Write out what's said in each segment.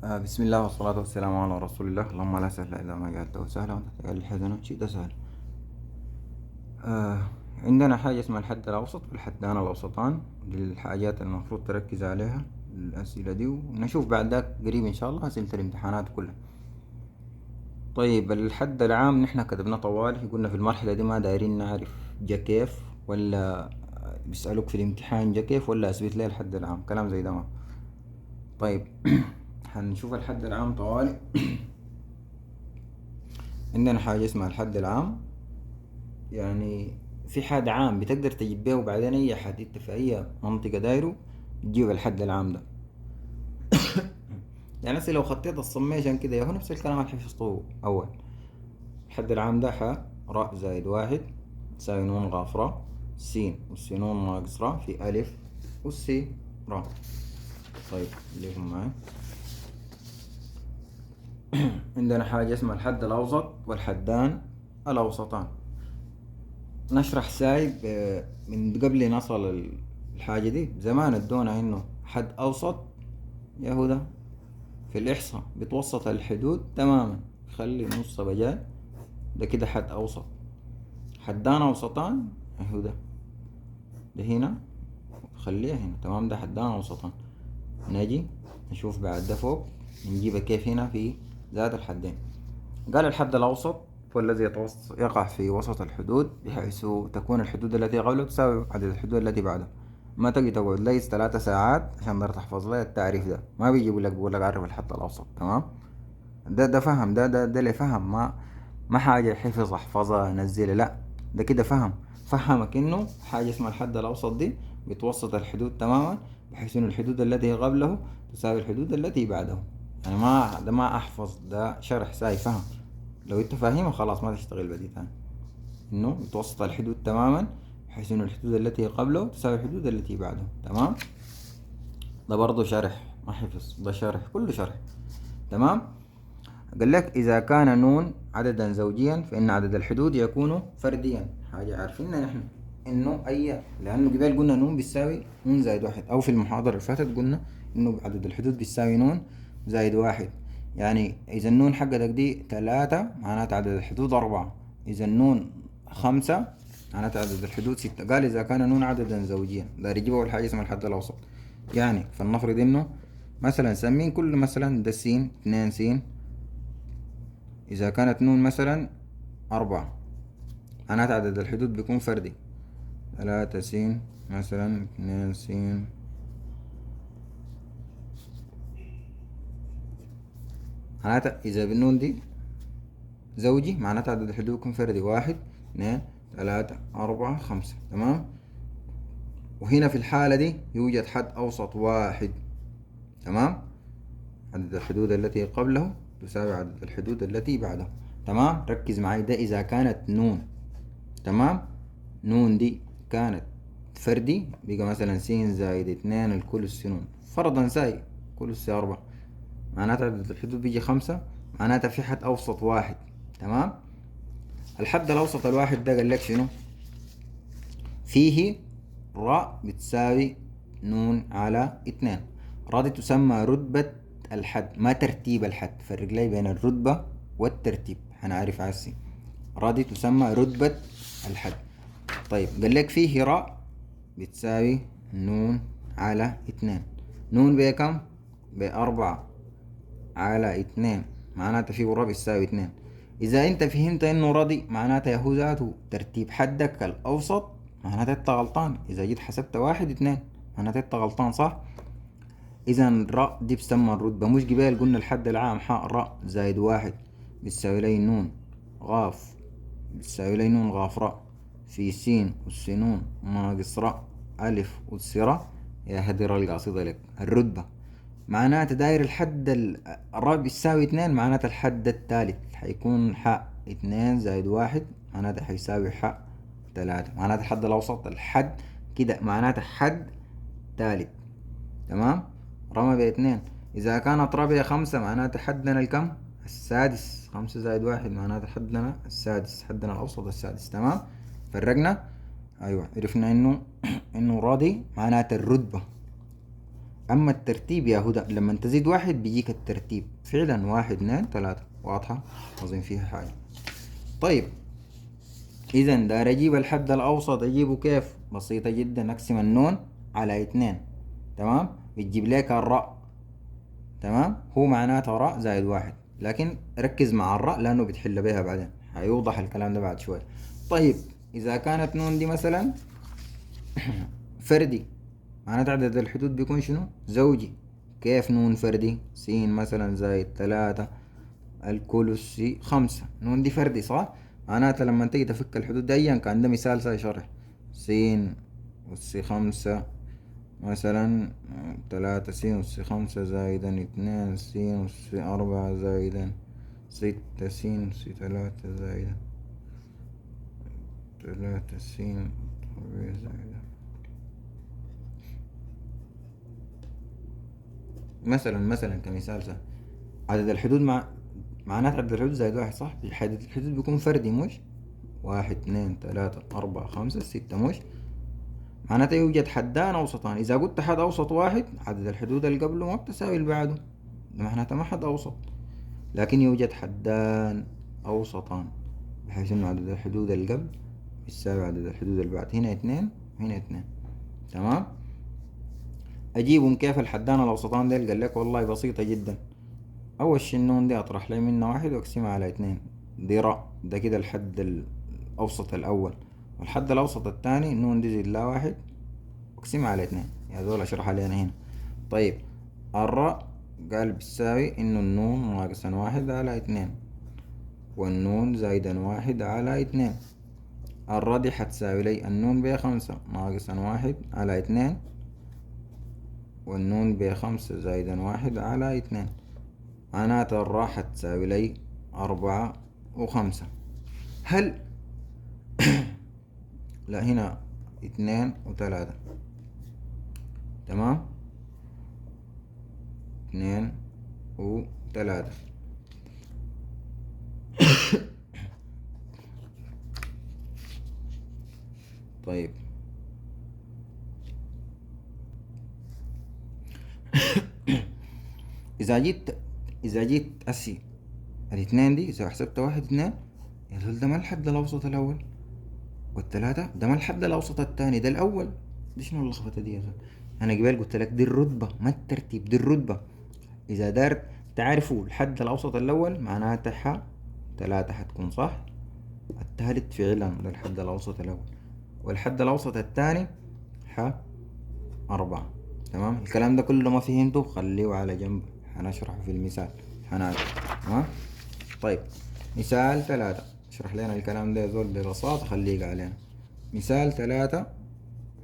بسم الله والصلاة والسلام على رسول الله. اللهم لا سهل إلا ما جعلته سهلا وأنت تجعل الحزن شيء سهل. آه عندنا حاجة اسمها الحد الأوسط والحدان الأوسطان. دي الحاجات اللي المفروض تركز عليها الأسئلة دي، ونشوف بعد ذاك قريب إن شاء الله أسئلة الامتحانات كلها. طيب الحد العام نحن كتبناه طوالي، قلنا في المرحلة دي ما دايرين نعرف جا كيف، ولا بيسألوك في الامتحان جا كيف، ولا أثبت لي الحد العام، كلام زي ده ما. طيب هنشوف الحد العام طوالي. عندنا حاجة اسمها الحد العام، يعني في حد عام بتقدر تجيب بيه، وبعدين اي حد انت في اي منطقة دايره تجيب الحد العام ده. يعني هسه لو خطيت الصميشن كده هو نفس الكلام اللي حفظته اول. الحد العام ده راء زائد واحد تساوي نون غاف راء سين والسينون ناقص راء في الف والسي راء. طيب اللي هم معي. عندنا حاجة اسمها الحد الأوسط والحدان الأوسطان. نشرح سايب من قبل نصل الحاجة دي زمان ادونا انه حد اوسط يهودا في الاحصاء بتوسط الحدود تماما، خلي نص بجاي ده كده حد اوسط. حدان اوسطان يهودا ده هنا خليها هنا تمام، ده حدان اوسطان. نجي نشوف بعد ده فوق نجيبها كيف هنا في ذات الحدين. قال الحد الأوسط هو الذي يقع في وسط الحدود، بحيث تكون الحدود التي قبله تساوي عدد الحدود التي بعدها. ما تجي تقعد ليس 3 ساعات عشان تقدر تحفظ لي التعريف ده، ما بيجي بيقول لك عرف الحد الأوسط. تمام، ده فهم، ده اللي فهم، ما حاجة حفظ احفظها نزلها، لا ده كده فهم. فهمك انه حاجة اسمها الحد الأوسط دي بتوسط الحدود تماما، بحيث انه الحدود التي قبله تساوي الحدود التي بعده. يعني ما احفظ، ده شرح ساي فهم. لو انت فاهمه خلاص ما تشتغل بدي تاني. انه متوسط الحدود تماما، بحيث انه الحدود التي قبله تساوي الحدود التي بعده. تمام، ده برضو شرح ما حفظ، ده شرح كله شرح. تمام. قال لك اذا كان نون عددا زوجيا فان عدد الحدود يكون فرديا. حاجة عارفينها نحن انه لانه قبل قلنا نون بيساوي نون زائد واحد، او في المحاضرة اللي فاتت قلنا انه عدد الحدود بيساوي نون زائد واحد. يعني اذا النون حقتك دي 3 معناتها عدد الحدود 4، اذا النون 5 معناتها عدد الحدود 6. قال اذا كان نون عددا زوجيا ده يجيب اول حاجة اسمها الحد الاوسط. يعني فلنفرض انه مثلا سمين كل مثلا ده سين 2 سين، إذا كانت نون مثلا 4 معناتها عدد الحدود بيكون فردي. 3 س مثلا 2 س، معناتها إذا بالنون دي زوجي معناتها عدد الحدود بيكون فردي، 1 2 3 4 5. تمام. وهنا في الحالة دي يوجد حد أوسط واحد. تمام، عدد الحدود التي قبله تساوي عدد الحدود التي بعده. تمام، ركز معي، ده إذا كانت نون. تمام، نون دي كانت فردي بقى مثلا س زائد 2 الكل السنون فرضا ساي كل السي 4، معناتها عدد الحدود بيجي 5، معناتها في حد أوسط واحد. تمام. الحد الأوسط الواحد ده قال لك شنو؟ فيه راء بتساوي نون على 2. راء دي تسمى رتبة الحد ما ترتيب الحد، فرق لي بين الرتبة والترتيب هنعرف عسي. راء دي تسمى رتبة الحد. طيب قال لك فيه راء بتساوي نون على 2. نون بكم؟ ب4 على 2، معناتها في راء بتساوي 2. إذا أنت فهمت إنه راضي معناتها يهو ذاته ترتيب حدك الأوسط، معناتها أنت غلطان. إذا جيت حسبت 1 2 معناتها أنت غلطان صح؟ إذا الراء دي بتسمى الرتبة. مش قبل قلنا الحد العام حاء راء زائد 1 بتساوي لي نون غاف بتساوي لي نون غاف راء في س والسينون ناقص راء ألف والسراء. يا هدر القاصدة لك الرتبة، معناتها داير الحد الراء بيساوي 2، معناتها الحد الثالث حيكون حاء 2 زائد 1 معناتها حيساوي حاء 3، معناتها الحد الأوسط الحد كده معناتها حد ثالث. تمام، رمى ب2. إذا كانت رابية 5 معناتها حدنا الكم؟ السادس. 5 زائد 1 معناتها حدنا السادس، حدنا الأوسط السادس. تمام، فرقنا. أيوة عرفنا إنه راضي معناتها الرتبة. اما الترتيب يا هدى لما تزيد واحد بيجيك الترتيب فعلا، واحد اتنين تلاتة. واضحة؟ اظن فيها حاجة. طيب اذا داير اجيب الحد الاوسط اجيبه كيف؟ بسيطة جدا، اقسم النون على اتنين. تمام، بتجيب لك الراء. تمام، هو معناته راء زائد واحد، لكن ركز مع الراء لانه بتحل بيها بعدين، هيوضح الكلام ده بعد شوي. طيب اذا كانت نون دي مثلا فردي، معناته عدد الحدود بيكون شنو؟ زوجي. كيف نون فردي؟ سين مثلا زائد تلاتة الكل خمسة. نون دي فردي صح؟ معناته لما تيجي تفك الحدود دي ايا كان، ده مثال ساي شرح. سين أس خمسة مثلا، تلاتة سين أس خمسة زائدا اتنين سين أس أربعة زائدا ستة سين أس تلاتة زائدا تلاتة سين زائدا. مثلا كمثال سهل، عدد الحدود معنات عدد الحدود زائد واحد صح؟ عدد الحدود بيكون فردي مش؟ واحد اتنين تلاتة أربعة خمسة ستة مش؟ معناته يوجد حدان أوسطان. إذا قلت حد أوسط واحد، عدد الحدود اللي قبله ما بتساوي اللي بعده، ده معناته ما حد أوسط. لكن يوجد حدان أوسطان، بحيث إنه عدد الحدود اللي قبل يساوي عدد الحدود اللي بعد. هنا اتنين وهنا اتنين. تمام. أجيبهم كيف الحدان الأوسطان ديل؟ قال لك والله بسيطة جدا. أول شي النون دي أطرح لي منها واحد وأقسمها على اتنين، دي راء، ده كده الحد الأوسط الأول. والحد الأوسط التاني النون دي زيد لها واحد وأقسمها على اتنين. يا دول أشرحها لي أنا هنا. طيب الراء قال بتساوي إنه النون ناقصا واحد على اتنين، والنون زايدا واحد على اتنين. الراء دي حتساوي لي النون بخمسة ناقصا واحد على اتنين، والنون بخمسة زايدا واحد على اتنين. معناته الراء حتساوي لي أربعة وخمسة. هل لا، هنا اتنين وتلاتة. تمام، اتنين وتلاتة. طيب إذا جيت أسي الاتنين دي، إذا حسبت واحد اتنين، يا زول ده ما الحد الأوسط الأول، والتلاتة ده ما الحد الأوسط التاني، ده الأول. دي شنو اللخبطة دي يا زول؟ أنا قبل قلت لك دي الرتبة ما الترتيب، دي الرتبة. إذا دارت تعرفوا الحد الأوسط الأول معناته تلاتة حتكون صح. التالت فعلا ده الحد الأوسط الأول، والحد الأوسط التاني أربعة. تمام، الكلام ده كله ما فهمته خليه على جنب، هنشرحه في المثال هنعرف. تمام. طيب مثال تلاتة، اشرح لنا الكلام ده يا زول ببساطة، خليه علينا. مثال تلاتة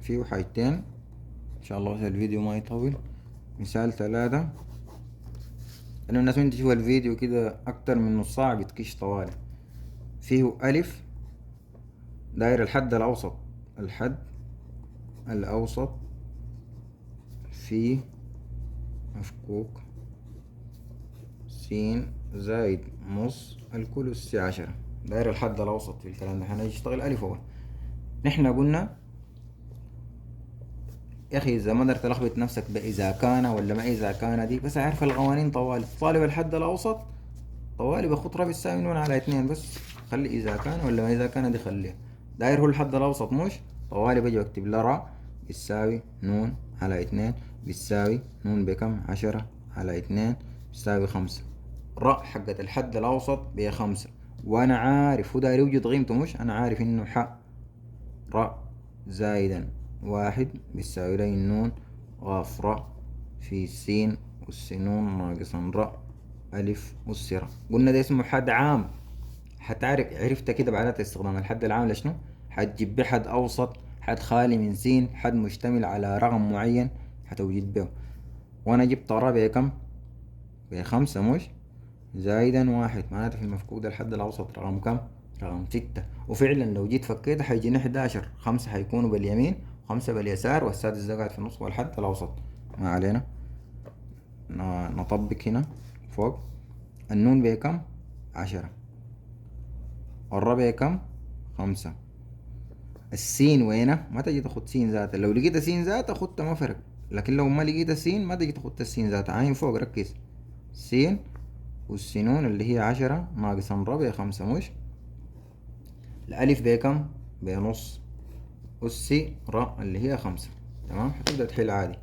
فيه حاجتين ان شاء الله عشان الفيديو ما يطول. مثال تلاتة، لأنه الناس من تشوف الفيديو كده أكتر من نص ساعة بتكش طوالي. فيه ألف داير الحد الأوسط، الحد الأوسط في مفكوك سين زائد نص الكل أس عشرة. داير الحد الأوسط في الكلام ده، هنشتغل ألف أول. نحنا قلنا يا أخي إذا ما قدرت تلخبط نفسك بإذا كان ولا ما إذا كان، دي بس عارف القوانين طوالي. طالب الحد الأوسط طوالي بخط رافع يساوي نون على اتنين، بس خلي إذا كان ولا ما إذا كان دي خليها. داير هو الحد الأوسط مش؟ طوالي بجي بكتب له راء بتساوي نون على اتنين بتساوي نون بكم؟ عشرة على اتنين بتساوي خمسة. راء حقت الحد الأوسط بخمسة، وأنا عارف هو داير يوجد قيمته مش؟ أنا عارف إنه راء زايدا واحد بتساوي لي النون غاف راء في سين والسنون ناقصا راء ألف والسرة. قلنا ده اسمه حد عام. هتعرف عرفت كده بعدها استخدام الحد العام لشنو؟ هتجيب به حد أوسط، حد خالي من سين، حد مشتمل على رقم معين هتوجد به. وأنا جبت راء بكم؟ بخمسة مش؟ زايدا واحد، معناته في المفكوك ده الحد الأوسط رقم كم؟ رقم ستة. وفعلا لو جيت فكيت هيجينا 11. خمسة هيكونوا باليمين وخمسة باليسار، والسادس ده قاعد في النص، والحد الأوسط. ما علينا، نطبق هنا فوق. النون بكم؟ عشرة، والراء بكم؟ خمسة. السين وينه؟ ما تجي تاخد سين ذاتها، لو لقيت سين ذاتها خدتها ما فرق، لكن لو ما لقيت السين ما تجي تاخد السين ذاتها. عين فوق ركز، سين والسينون اللي هي 10 ناقص الربع 5 مش. الألف بكم؟ بنص أسي را اللي هي 5. تمام. هتبدأ تحل عادي.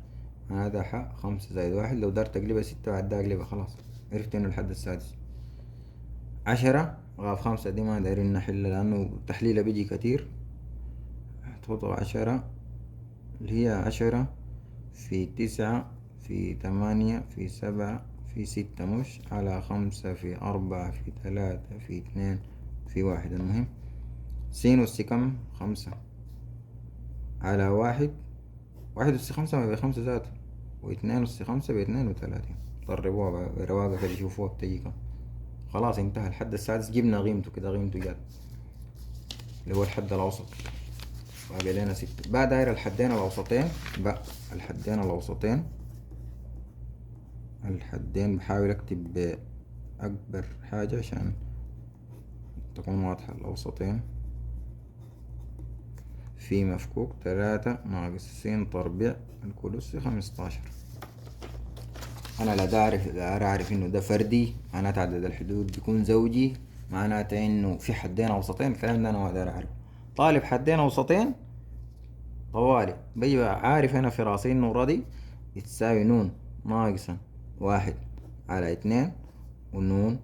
هذا حق 5 زائد 1. لو دار تقلبها 6 بعد ده اقلبها خلاص. عرفت انه الحد السادس 10 غاف 5. دي ما دايرين نحل لأنه تحليلها بيجي كتير. تحطوا 10 اللي هي 10 في 9 في 8 في 7 في 6 مش على 5 في 4 في 3 في 2 في 1. المهم سين أس كم؟ 5 على 1. 1 أس 5 ما ب5 ذاته، و2 أس 5 ب32. ضربوها برواقة كده يشوفوها بتجي كم. خلاص انتهى الحد السادس. جبنا قيمته كده، قيمته جات اللي هو الحد الأوسط. باقي لنا 6. بقى داير الحدين الأوسطين. بقى الحدين الأوسطين، الحدين بحاول أكتب بأكبر حاجة عشان تكون واضحة. الأوسطين في مفكوك 3 ناقص س تربيع الكل أس 15. أنا لا أعرف إنه ده فردي، معناته عدد الحدود بيكون زوجي، معناته إنه في حدين أوسطين. الكلام ده أنا ما أقدر أعرفه. طالب حدين أوسطين طوالي بيبقى عارف أنا في راسي إنه ردي يتساوي نون ناقصا 1 على 2 ونون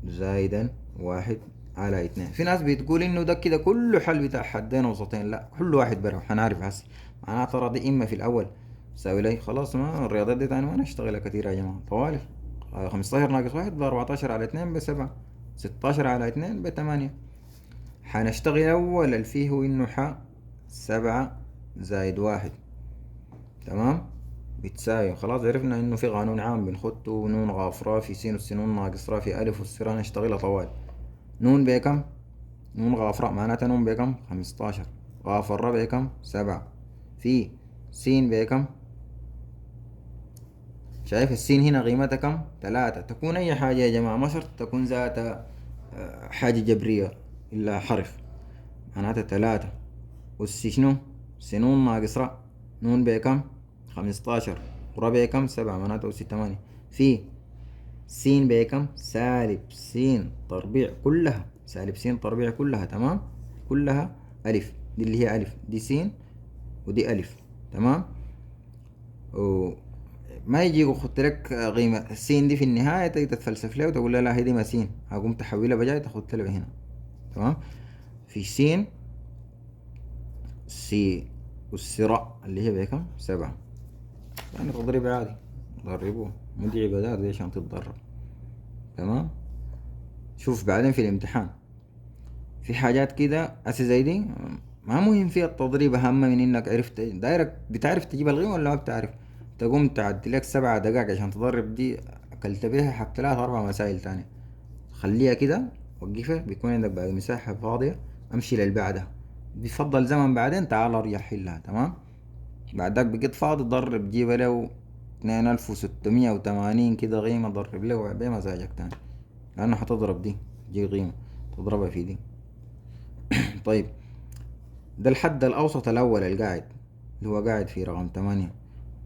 زايدا 1 على 2. في ناس بتقول إنه ده كده كله حل بتاع حدين أوسطين. لا، كل واحد برا حنعرف هسي. معناته ردي إما في الأول تساوي لي خلاص. ما الرياضات دي تاني ما نشتغلها كتير يا جماعة. طوالي 15 ناقص 1 ب14 على 2 ب7، 16 على 2 ب8. حنشتغل أول الفيه هو إنه 7 زائد 1. تمام. بتساوي خلاص. عرفنا إنه في قانون عام بنخطه، نون غاف را في س أس نون ناقص را في ألف أس را. نشتغلها طوال. نون بكم؟ نون غاف را معناتها نون بكم؟ 15. غاف الرا بكم؟ 7 في س بكم؟ شايف السين هنا قيمتها كم؟ 3. تكون أي حاجة يا جماعة، ما شرط تكون ذاتها حاجة جبرية إلا حرف. معناتها 3 أس شنو؟ سنون ناقص را. نون بكم؟ 15 ورا بكم؟ 7 معناته أس 8 في س بكم؟ سالب س تربيع كلها، سالب س تربيع كلها. تمام. كلها ألف. دي اللي هي ألف، دي س ودي ألف. تمام. ما يجي يخط لك قيمة السين دي في النهاية تقدر تتفلسف له وتقول له لا هي دي ما سين، هقوم تحولها بجاي تاخد لها هنا. تمام. في سين سي والسراء اللي هي بكم؟ 7. يعني تضريب عادي، ضربوه مدعي بدات دي عشان تتدرب. تمام. شوف بعدين في الامتحان في حاجات كده أسي زي دي ما مهم فيها التضريب، أهم من إنك عرفت دايرك بتعرف تجيب القيمة ولا ما بتعرف. تقوم تعدي لك 7 دقائق عشان تضرب دي، أكلت بيها حق 3 4 مسائل تانية. خليها كده، وقفها، بيكون عندك باقي مساحة فاضية. أمشي للبعدها. بيفضل زمن بعدين تعال ارجع حلها. تمام. بعدك بقيت فاضي ضرب، جيب له 2680 كده قيمة، ضرب له بمزاجك تاني، لأنه حتضرب دي جي قيمة تضربها في دي. طيب ده الحد الأوسط الأول القاعد اللي هو قاعد في رقم 8.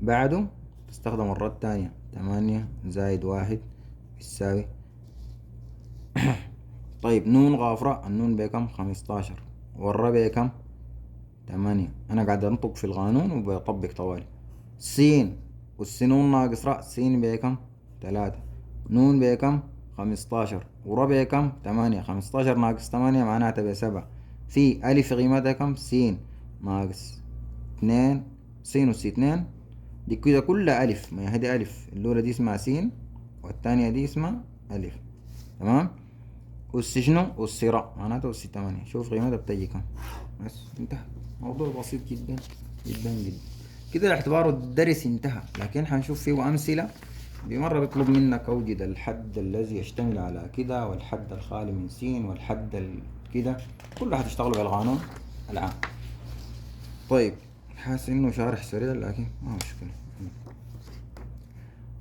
بعده تستخدم مرات تانية 8 زائد 1 يساوي طيب نون غافرة. النون بكم؟ 15 والرا بكم؟ 8. أنا قاعد أنطق في القانون وبطبق طوالي. سين والسنون ناقص را. سين بكم؟ 3. نون بكم؟ 15 ورا بكم؟ 8. 15 ناقص 8 معناتها ب7. في ألف قيمتها كم؟ س ناقص 2. س أس 2 دي كده كلها ألف. ما هي هدي ألف، الأولى دي اسمها س والتانية دي اسمها ألف. تمام. أس شنو؟ أس را معناته أس 8. شوف قيمتها بتجي كم. بس انتهى. موضوع بسيط جدا جدا جدا كده. اعتباره الدرس انتهى، لكن حنشوف فيه أمثلة. بمرة بيطلب منك أوجد الحد الذي يشتمل على كده، والحد الخالي من س، والحد كده. كله هتشتغلوا بالقانون العام. طيب حاسس إنه شارح سريع لكن ما مشكلة.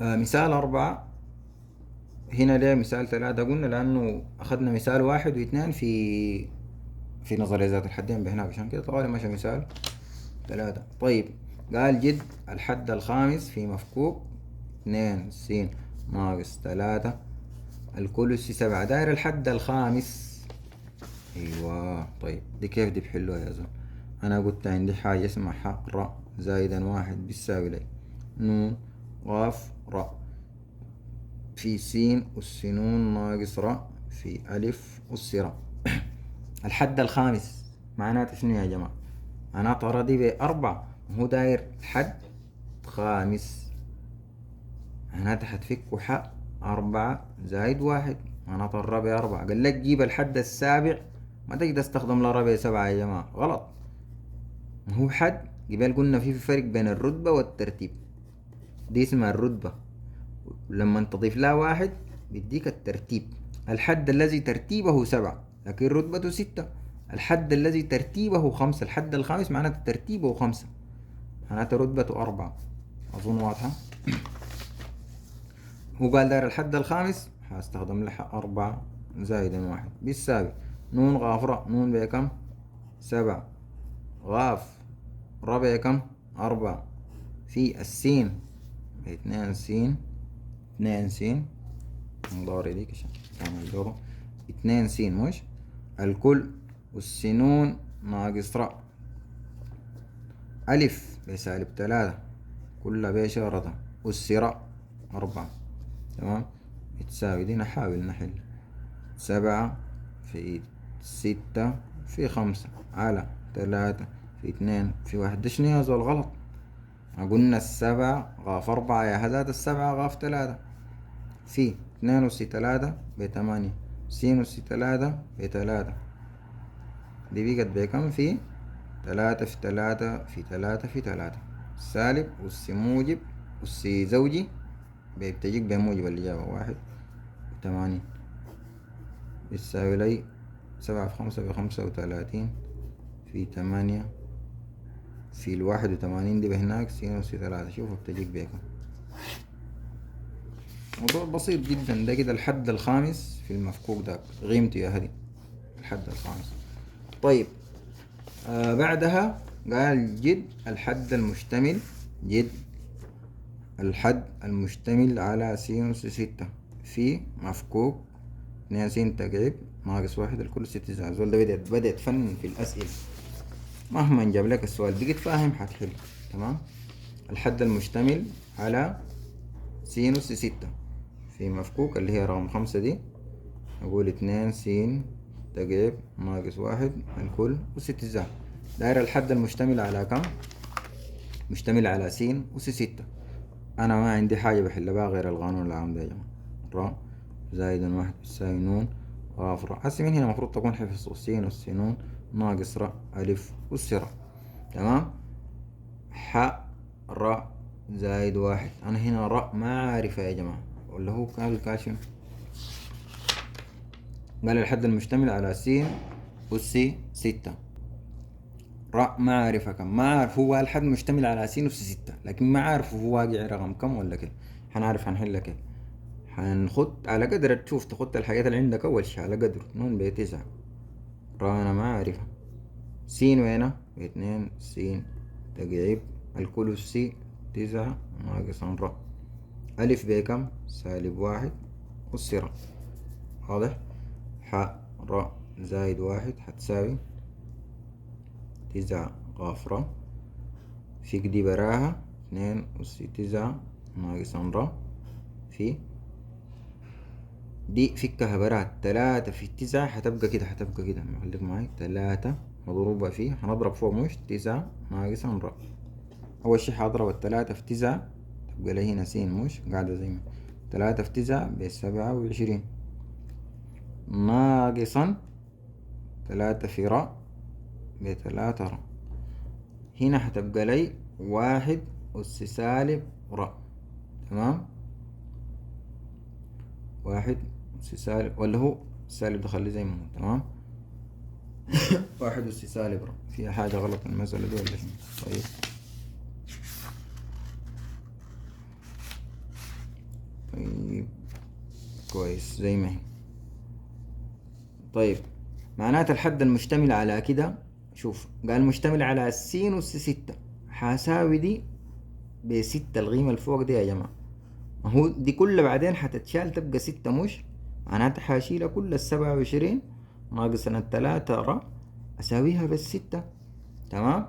مثال 4. هنا ليه مثال 3 قلنا؟ لأنه أخذنا مثال 1 و2 في نظرية ذات الحدين بهناك، عشان كده طوالي ماشي مثال 3. طيب قال جد الحد الخامس في مفكوك 2 س ناقص 3 الكل أس 7. داير الحد الخامس. ايوه طيب دي كيف دي بحلوها يا زلمة؟ انا قلت عندي حاجة اسمها ح ر زائدا واحد بيساوي لي نون قاف ر في س أس نون ناقص ر في ألف أس ر. الحد الخامس معناته شنو يا جماعة؟ معناته ر دي بأربعة، هو داير حد خامس، معناته حتفكوا ح أربعة زائد واحد، معناته الربع أربعة. قال لك جيب الحد السابع، ما تقدر تستخدم له ربع سبعة يا جماعة، غلط. هو حد قبل قلنا في فرق بين الرتبة والترتيب، دي اسمها الرتبة، لما تضيف لها واحد بيديك الترتيب. الحد الذي ترتيبه سبعة لكن رتبته ستة. الحد الذي ترتيبه خمسة، الحد الخامس معناته ترتيبه خمسة، معناته رتبته أربعة. أظن واضحة. هو قال داير الحد الخامس، هستخدم لها أربعة زائدا واحد بيساوي نون غافرة، نون بكم؟ سبعة، غاف ربع كم؟ أربعة، في السين اثنين سين، اثنين سين مضاري ديك عشان تعمل دورة، اثنين سين مش الكل والسينون ناقص راء ألف بسالب تلاتة كلها بإشارتها والسراء أربعة. تمام. تساوي دي نحاول نحل سبعة في ستة في خمسة على تلاتة في اثنين في واحد. ده شنو يا زول غلط؟ قلنا السبعة غاف أربعة يا هذات السبعة غاف تلاتة في اثنين أس تلاتة بتمانية سين أس تلاتة بتلاتة، دي بقت بكم؟ في تلاتة في تلاتة في تلاتة في تلاتة سالب أس موجب أس زوجي بتجيك بموجب الإجابة واحد وتمانين بتساوي لي سبعة في خمسة بخمسة وتلاتين في تمانية في الواحد وتمانين دي بهناك سين أس تلاتة. شوفوا بتجيك بكم. موضوع بسيط جدا ده كده. الحد الخامس في المفكوك ده قيمته يا هدي الحد الخامس. طيب بعدها قال جد الحد المشتمل، جد الحد المشتمل على سينوس ستة في مفكوك اتنين سين تقريب ناقص واحد الكل ست زائد. زول ده بدأ يتفنن في الأسئلة، مهما جاب لك السؤال بقيت فاهم حتحل. تمام. الحد المشتمل على سينوس ستة في مفكوك اللي هي رقم خمسة دي، أقول اتنين سين تقريب ناقص واحد الكل وست زائد. داير الحد المشتمل على كم؟ مشتمل على س أس ستة. أنا ما عندي حاجة بحل بها غير القانون العام ده يا جماعة. را زائدا واحد بتساوي نون غاف را. هسه من هنا المفروض تكون حفظ س أس نون ناقص را ألف أس را. تمام. ح را زائد واحد، أنا هنا را معرفة يا جماعة ولا هو كالشيوم. قال الحد المشتمل على س أس ستة. راء ما عارفها كم، ما عارف هو الحد مشتمل على س أس ستة لكن ما عارف هو واقع رقم كم ولا كيف. حنعرف هنحلها كيف. حنخط على قدر تشوف تخط الحاجات اللي عندك أول شي على قدر نون بتسعة. راء أنا ما عارفها. س وينها؟ باتنين س تقعيب الكل س تسعة ناقص راء ألف بكم؟ سالب واحد أس راء. واضح؟ ح راء زائد واحد حتساوي تسعة غافرة في دي براها اتنين أس تسعة ناقص را في دي فكها براها تلاتة في تسعة حتبقى كده خليك معي تلاتة مضروبة فيه هنضرب فوق مش تسعة ناقص را. أول شي حضرب التلاتة في تسعة تبقى لي هنا سين مش قاعدة زي ما تلاتة في تسعة بسبعة وعشرين ناقصا تلاتة في را بتلاتة را. هنا حتبقى لي واحد أس سالب را. تمام. واحد أس سالب ولا هو السالب ده خليه زي ما هو. تمام. واحد أس سالب را. فيها حاجة غلط من المسألة دي ولا شنو؟ طيب طيب كويس زي ما هي. طيب معناته الحد المشتمل على كده، شوف قال مشتمل على س أس ستة، حاساوي دي بستة القيمة الفوق دي يا جماعة. ما هو دي كلها بعدين حتتشال تبقى ستة، مش معناتها حاشيلها كل ال27 ناقص التلاتة را أساويها بالستة. تمام.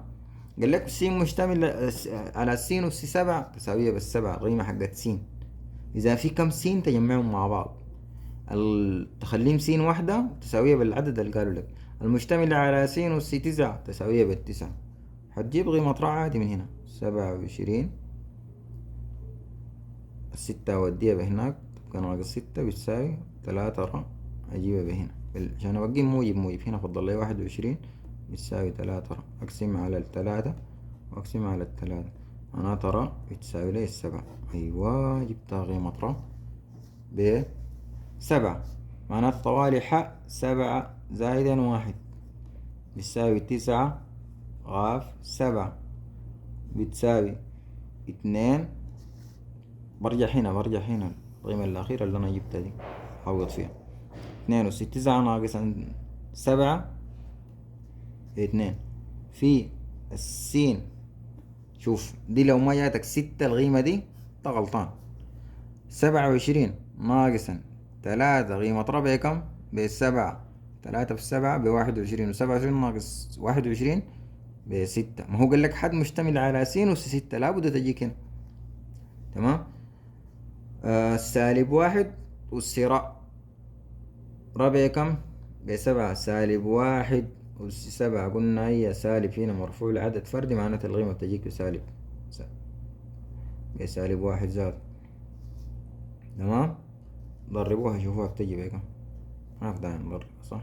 قال لك س مشتمل على س أس 7 تساويها بالسبعة القيمة حقت س. إذا في كم س تجمعهم مع بعض، تخليهم س واحدة تساويها بالعدد اللي قالوا لك. المشتمل على س أس 9 تساويها بالتسعة. هتجيب قيمة را عادي من هنا 27. الستة أوديها بهناك تبقى ناقص ستة بتساوي تلاتة را أجيبها بهنا عشان أبقي موجب هنا فضل لي 21 بتساوي تلاتة را أقسم على التلاتة وأقسم على التلاتة معناتها را بتساوي لي السبعة. أيوة جبتها قيمة را بسبعة. معناتها طوالي حق 7 زائدا 1 بتساوي 9 غاف 7 بتساوي 2. برجع هنا القيمة الأخيرة اللي أنا جبتها دي أعوض فيها. 2 أس 9 ناقص 7 2 في السين. شوف دي لو ما جاتك 6 القيمة دي أنت غلطان. 27 ناقص 3 قيمة ربع كم؟ ب7. 3 في 7 ب21 و27 ناقص 21 ب6. ما هو قال لك حد مشتمل على س أس 6 لابد تجيك هنا. تمام. سالب 1 والسراء ربع كم؟ ب7. سالب 1 أس 7 قلنا هي سالب هنا مرفوع لعدد فردي معناتها القيمة بتجيك بسالب بسالب 1 زائد. تمام. ضربوها شوفوها بتجي بكم. ما في داعي نضرب صح.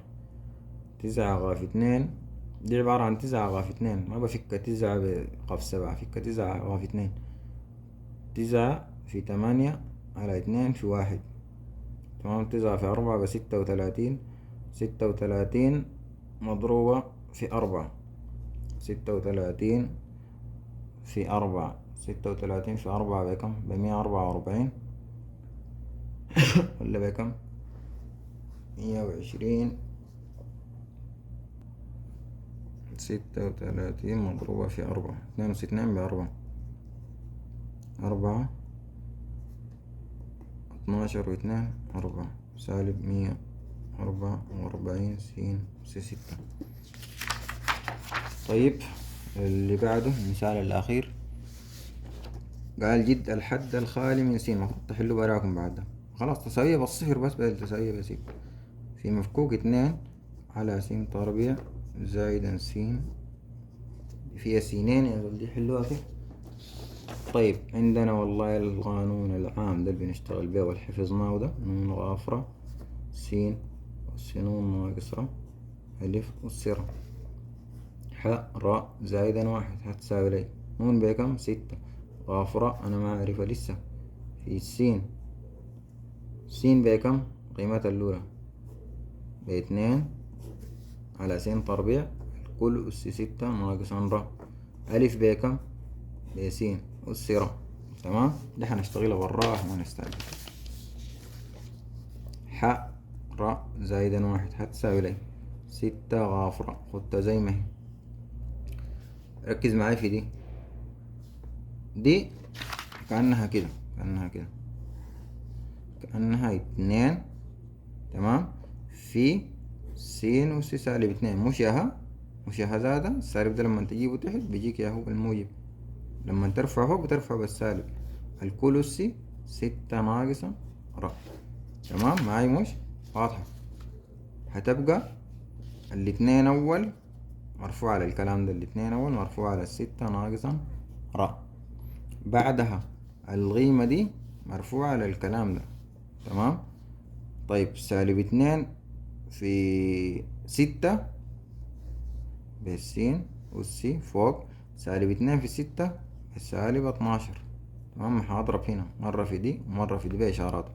9 غاف 2 دي عبارة عن 9 غاف 2. ما بفك 9 بقاف 7 فك 9 غاف 2. 9 في 8 على 2 في 1. تمام. 9 في 4 ب36. 36 مضروبة في 4. 36 في 4. 36 في 4 بكم؟ ب144 ولا بكم؟ 120. 36 مضروبة في 4. 62 ب4. 4 12 و2 4 سالب 144 س 6. طيب اللي بعده المثال الأخير قال جد الحد الخالي من س. المفروض تحلوا براكم بعد ده. خلاص تساويها بالصفر بس بدل تساويها بسين. في مفكوك 2 على س تربيع زائدا س فيها سينين يعني دي حلوها كده. طيب عندنا والله القانون العام ده اللي بنشتغل بيه والحفظناه ده نون غافرة س والسنون ناقص ر ألف والسرة ح راء زائدا 1 هتساوي لي نون بكم؟ 6 غافرة أنا ما أعرفها لسه في السين. سين بكم؟ قيمتها الأولى ب2 على س تربيع كل أس 6 ناقص ر. ألف بكم؟ ب أس ر. تمام. ده هنشتغلها بالراحة ما نستعجل. ح ر زائدا 1 هتساوي لي 6 غافرة. خدتها زي ما هي. ركز معاي في دي كأنها كده كأنها 2. تمام. في س أس سالب 2 مش ياها زادة. السالب ده لما تجيبه تحت بيجيك ياهو بالموجب. لما ترفعه فوق بترفعه بالسالب. الكل أس 6 ناقصة ر. تمام معاي مش واضحة. هتبقى الاتنين أول مرفوع على الكلام ده. الاتنين أول مرفوع على 6 ناقصا ر. بعدها القيمة دي مرفوعة على الكلام ده. تمام. طيب سالب 2 في 6 بالسين والسي فوق. سالب 2 في 6 سالب 12. تمام. هضرب هنا مرة في دي ومرة في دي بإشارات.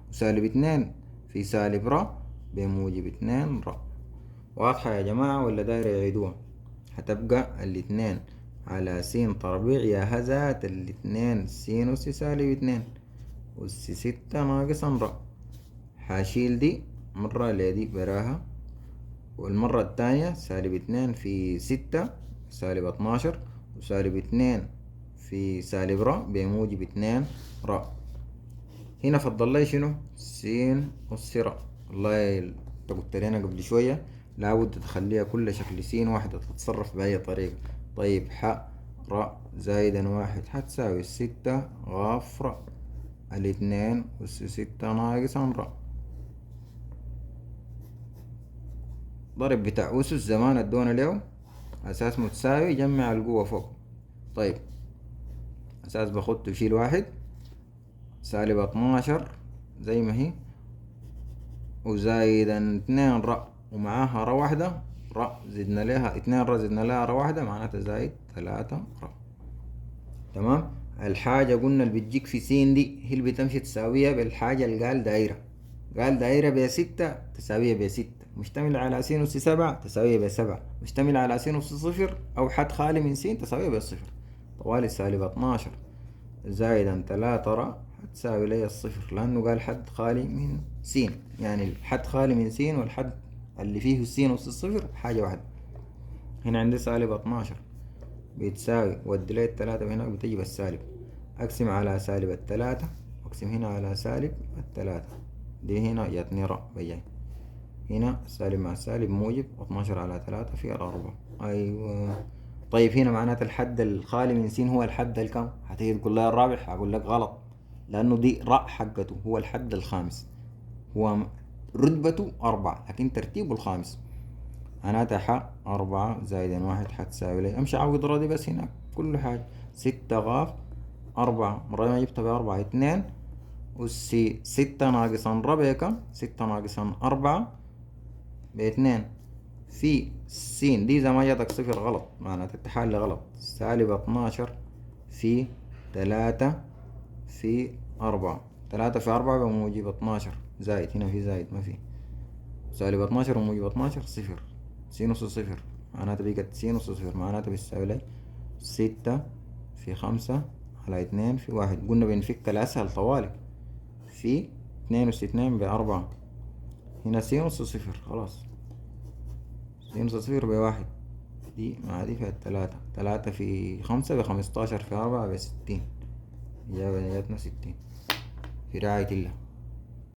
وسالب 2 في سالب ر بموجب 2 ر. واضحة يا جماعة ولا داير يعيدوها؟ هتبقى الاتنين على س تربيع يا هزات الاتنين س أس سالب 2 أس 6 ناقصا ر. هشيل دي مرة لدي براها. والمرة التانية سالب 2 في 6 سالب 12 وسالب 2 في سالب ر بموجب 2 ر. هنا فضل لي شنو؟ س أس ر. والله انت قلت لنا قبل شوية لابد تخليها كل شكل س واحدة تتصرف بأي طريقة. طيب ح ر زائدا واحد حتساوي الستة غاف ر، الاتنين أس ستة ناقصا ر. ضرب بتاع أسس زمان ادونا له أساس متساوي، جمع القوة فوق. طيب أساس بخط وشيل واحد، سالب 12 زي ما هي، وزايدا 2 ر ومعاها ر واحدة، ر زدنا لها 2 ر زدنا لها ر واحدة معناتها زايد 3 ر. تمام. الحاجة قلنا اللي بتجيك في س دي هي اللي بتمشي تساويها بالحاجة اللي قال دايرة. قال دايرة بستة تساويها بستة، مشتمل على س أس سبعة تساويها بسبعة، مشتمل على س أس صفر أو حد خالي من س تساويها بالصفر. طوالي سالب 12 زائدا 3 ر هتساوي لي الصفر، لأنه قال حد خالي من س، يعني الحد خالي من س والحد اللي فيه س أس الصفر حاجة واحدة. هنا عندي سالب 12 بتساوي ودي لي التلاتة وهناك بتجي بالسالب، أقسم على سالب التلاتة وأقسم هنا على سالب التلاتة، دي هنا جاتني ر بجاي هنا سالب مع سالب موجب 12 على 3 في 4. أيوة. طيب هنا معنات الحد الخالي من س هو الحد الكم؟ هتيجي تقول لي الرابع، هقول لك غلط، لأنه دي ر حقته هو الحد الخامس، هو رتبته 4 لكن ترتيبه الخامس. معناتها ح 4 زائد واحد حتساوي لي، أمشي عوض راضي بس هناك كل حاجة 6 غاف 4 مرة ما جبتها ب4 2 أس 6 ناقصا ربع كم؟ 6 ناقصا 4 ب2 في س دي إذا ما جاتك صفر غلط معناتها التحالي غلط. سالب 12 في 3 في 4، 3 في 4 بموجب 12 زائد هنا في زائد ما في، سالب 12 وموجب 12 صفر، س نص صفر معناتها بقت س نص صفر، معناتها بتساوي لي 6 في 5 على 2 في 1. قلنا بنفك الأسهل طوالي في 2 أس 2 ب4، هنا س نص صفر خلاص، س نص صفر بواحد، دي مع دي فيها 3، 3 في 5 ب15 في 4 ب60، إجابة جاتنا 60 في رعاية الله.